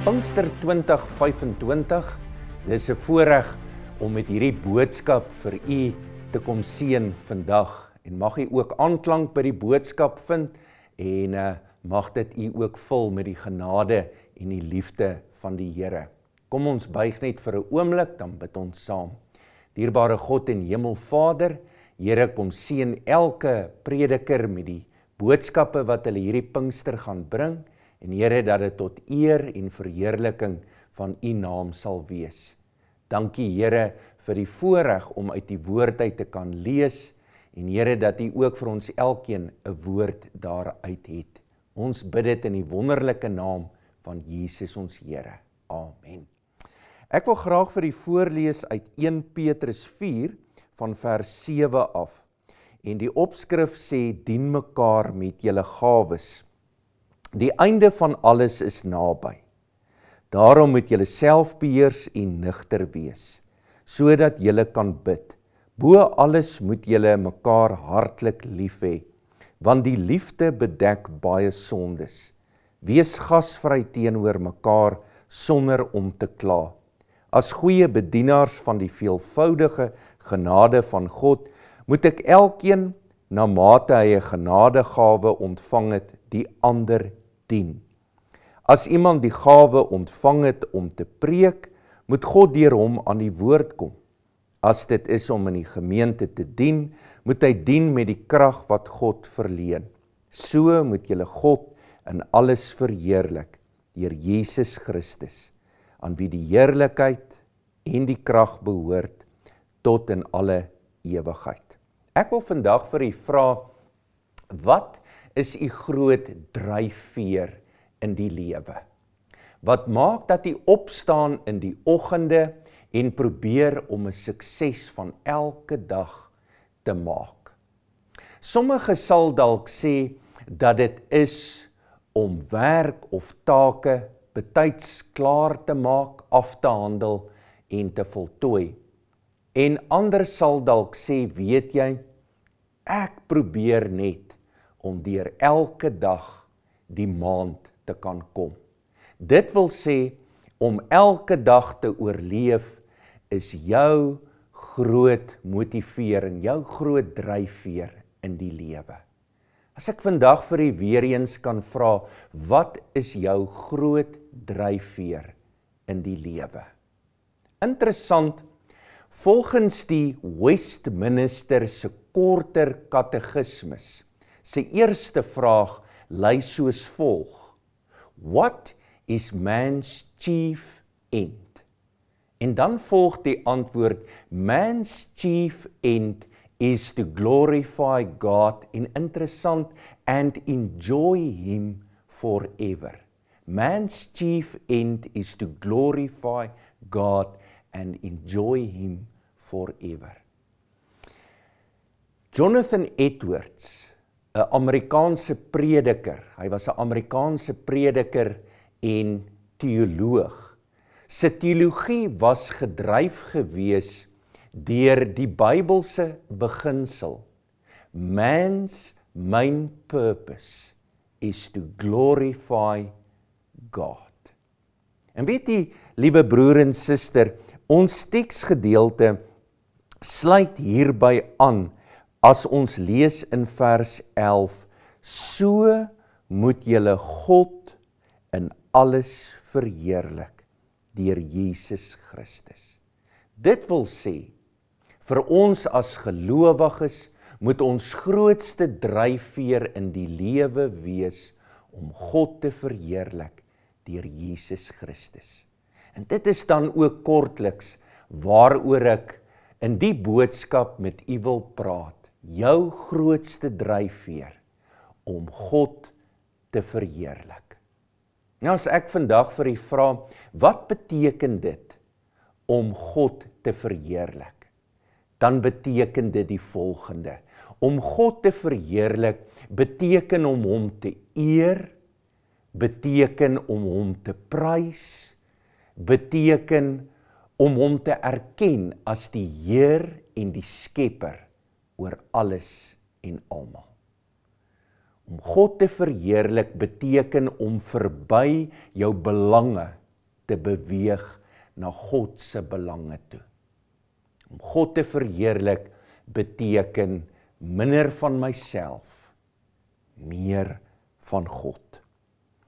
Pinkster 2025, dis 'n voorreg om met hierdie boodskap vir u te kom seën vandag. En mag u ook aanklank by die boodskap vind en mag dit u ook vul met die genade en die liefde van die Here. Kom ons buig net vir 'n oomblik, dan bid ons saam. Dierbare God en Hemelvader, Here, kom seën elke prediker met die boodskappe wat hulle hierdie Pinkster gaan bring. En Here, dat dit tot eer en verheerliking van u naam sal wees. Dankie Here vir die voorreg om uit die woord uit te kan lees. En Here, dat u ook vir ons elkeen 'n woord daaruit het. Ons bid dit in die wonderlike naam van Jesus ons Here. Amen. Ek wil graag vir u voorlees uit 1 Petrus 4 van vers 7 af. En die opskrif sê, dien mekaar met julle gawes. Die einde van alles is naby. Daarom moet julle selfbeheers en nugter wees, sodat julle kan bid. Bo alles moet julle mekaar hartlik lief hê, want die liefde bedek baie sondes. Wees gasvry teenoor mekaar sonder om te kla. As goeie bedienaars van die veelvoudige genade van God, moet ek elkeen na mate hy 'n genadegawe ontvang het, die ander dien. As iemand die gawe ontvang het om te preek, moet God deur hom aan die woord kom. As dit is om in die gemeente te dien, moet hy dien met die krag wat God verleen. So moet julle God in alles verheerlik, deur Jesus Christus, aan wie die heerlikheid en die krag behoort tot in alle ewigheid. Ek wil vandag vir u vra, wat is u groot dryfveer in die lewe? Wat maak dat u opstaan in die oggende en probeer om 'n sukses van elke dag te maak? Sommige sal dalk sê dat dit is om werk of take betyds klaar te maak, af te handel en te voltooi. En ander sal dalk sê, weet jy, ek probeer net om deur elke dag die maand te kan kom. Dit wil sê, om elke dag te oorleef is jou groot motivering, jou groot dryfveer in die lewe. As ek vandag vir u weer eens kan vra, wat is jou groot dryfveer in die lewe? Interessant, volgens die Westminster se korter katekismus, sy eerste vraag lui soos volg: What is man's chief end? En dan volg die antwoord: Man's chief end is to glorify God, en interessant, and enjoy him forever. Man's chief end is to glorify God and enjoy him forever. Jonathan Edwards, 'n Amerikaanse prediker, hy was 'n Amerikaanse prediker en teoloog. Sy teologie was gedryf gewees deur die Bybelse beginsel. Man's main purpose is to glorify God. En weet jy, liewe broer en suster, ons teksgedeelte sluit hierby aan as ons lees in vers 11, so moet julle God in alles verheerlik deur Jesus Christus. Dit wil sê, vir ons as gelowiges moet ons grootste dryfveer in die lewe wees om God te verheerlik deur Jesus Christus. En dit is dan ook kortliks waaroor ek in die boodskap met u wil praat. Jou grootste dryfveer om God te verheerlik. Nou as ek vandag vir u vra, wat beteken dit om God te verheerlik? Dan beteken dit die volgende: om God te verheerlik beteken om hom te eer, beteken om hom te prys, beteken om hom te erken as die Heer en die Skepper oor alles en almal. Om God te verheerlik beteken om verby jou belange, te beweeg na God se belange toe. Om God te verheerlik beteken minder van myself, meer van God.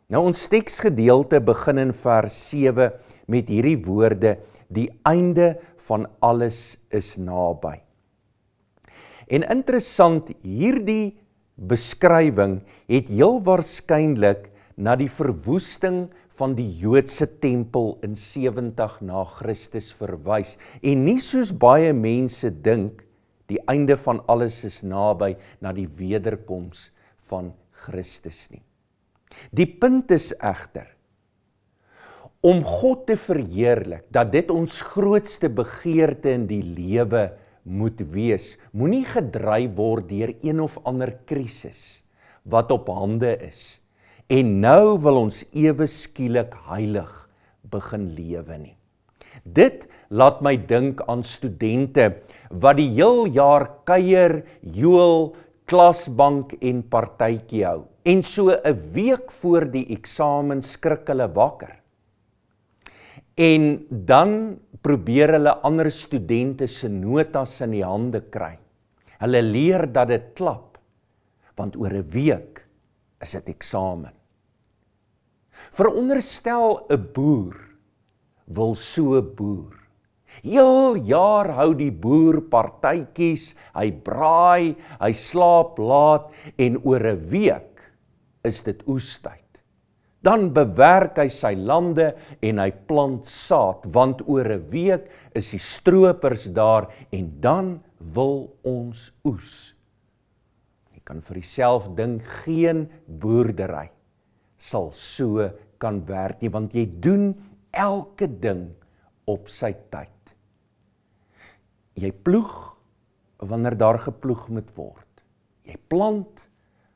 Nou ons teksgedeelte begin in vers 7 met hierdie woorde, die einde van alles is naby. En interessant, hierdie beskrywing het heel waarskynlik na die verwoesting van die Joodse tempel in 70 na Christus verwys, en nie soos baie mense dink, die einde van alles is naby, na die wederkoms van Christus nie. Die punt is egter, om God te verheerlik, dat dit ons grootste begeerte in die lewe moet wees, moenie gedryf word deur een of ander krisis, wat op hande is, en nou wil ons ewe skielik heilig begin lewe nie. Dit laat my dink aan studente, wat die heel jaar kuier, joel, klasbank en partytjie hou, en so 'n week voor die eksamen skrik hulle wakker. En dan probeer hulle ander studente se notas in die hande kry. Hulle leer dat dit klap, want oor 'n week is dit eksamen. Veronderstel 'n boer wil so boer. Heel jaar hou die boer partytjies, hy braai, hy slaap laat en oor 'n week is dit oestyd. Dan bewerk hy sy lande en hy plant saad, want oor 'n week is die stroopers daar en dan wil ons oes. Jy kan vir jouself dink, geen boerdery sal so kan werk nie, want jy doen elke ding op sy tyd. Jy ploeg wanneer daar geploeg moet word. Jy plant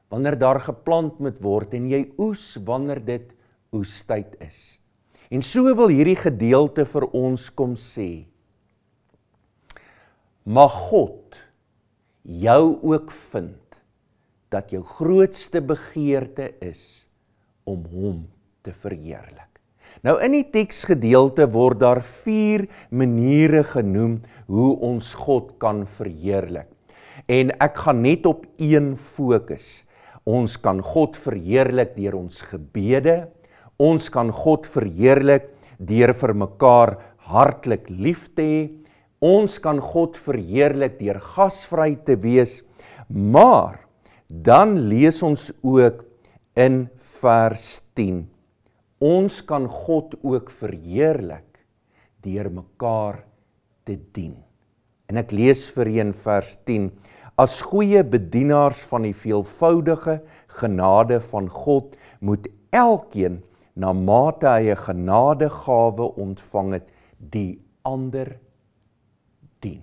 wanneer daar geplant moet word en jy oes wanneer dit oestyd is. En so wil hierdie gedeelte vir ons kom sê, mag God jou ook vind dat jou grootste begeerte is om hom te verheerlik. Nou in die teksgedeelte word daar 4 maniere genoem hoe ons God kan verheerlik. En ek gaan net op een fokus. Ons kan God verheerlik deur ons gebede, ons kan God verheerlik deur vir mekaar hartlik lief te hê, ons kan God verheerlik deur gasvry te wees, maar dan lees ons ook in vers 10, ons kan God ook verheerlik deur mekaar te dien. En ek lees vir u in vers 10, as goeie bedienaars van die veelvoudige genade van God, moet elkeen na mate hy 'n genadegawe ontvang het, die ander dien.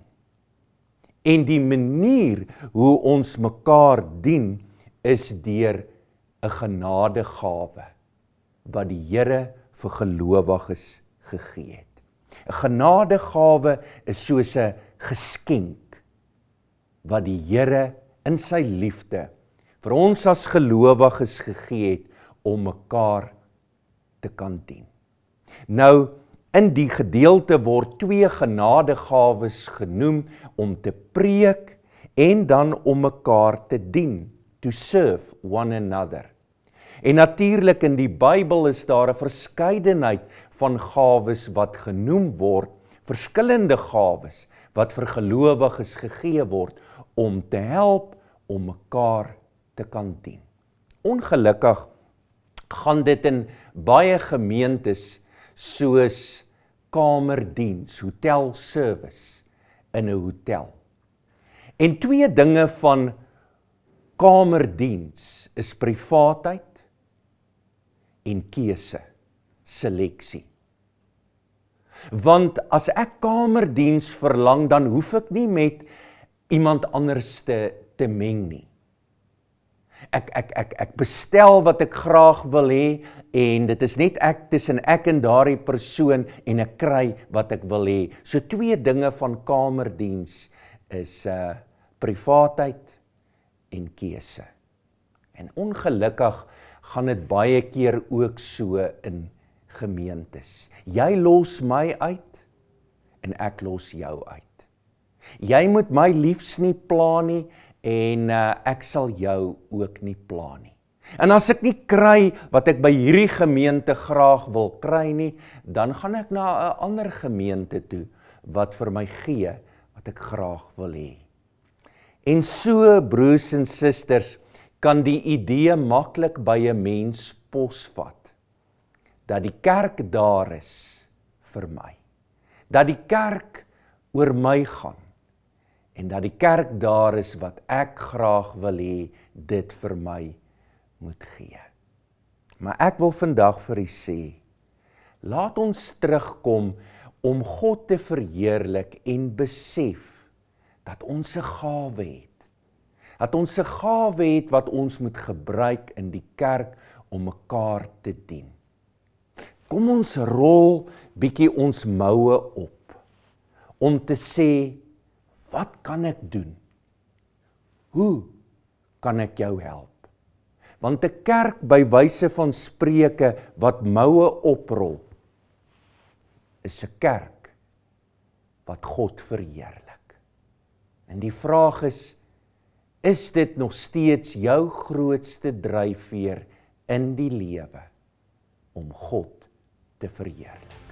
En die manier hoe ons mekaar dien, is deur 'n genadegawe wat die Here vir gelowiges gegee het. 'n Genadegawe is soos 'n geskenk wat die Here in sy liefde vir ons as gelowiges gegee het om mekaar te kan dien. Nou, in die gedeelte word 2 genadegawes genoem, om te preek en dan om mekaar te dien, to serve one another. En natuurlik in die Bybel is daar 'n verskeidenheid van gawes wat genoem word, verskillende gawes wat vir gelowiges gegee word om te help om mekaar te kan dien. Ongelukkig gaan dit in baie gemeentes soos kamerdiens, hotel service in 'n hotel. En 2 dinge van kamerdiens is privaatheid en keuse, seleksie. Want as ek kamerdiens verlang, dan hoef ek nie met iemand anders te meng nie. Ek bestel wat ek graag wil hê en dit is net tussen ek en daardie persoon en ek kry wat ek wil hê. So 2 dinge van kamerdiens is privaatheid en keuse. En ongelukkig gaan dit baie keer ook so in gemeentes. Jy los my uit en ek los jou uit. Jy moet my liefs nie pla nie en ek sal jou ook nie pla nie. En as ek nie kry wat ek by hierdie gemeente graag wil kry nie, dan gaan ek na 'n ander gemeente toe wat vir my gee wat ek graag wil hê. En so, broers en susters, kan die idee maklik by 'n mens posvat dat die kerk daar is vir my. Dat die kerk oor my gaan en dat die kerk daar is wat ek graag wil hê dit vir my moet gee. Maar ek wil vandag vir u sê, laat ons terugkom om God te verheerlik en besef dat ons 'n gawe het. Dat ons 'n gawe het wat ons moet gebruik in die kerk om mekaar te dien. Kom ons rol bietjie ons moue op om te sê, wat kan ek doen? Hoe kan ek jou help? Want 'n kerk by wyse van spreuke wat moue oprol, is 'n kerk wat God verheerlik. En die vraag is dit nog steeds jou grootste dryfveer in die lewe om God te verheerlik?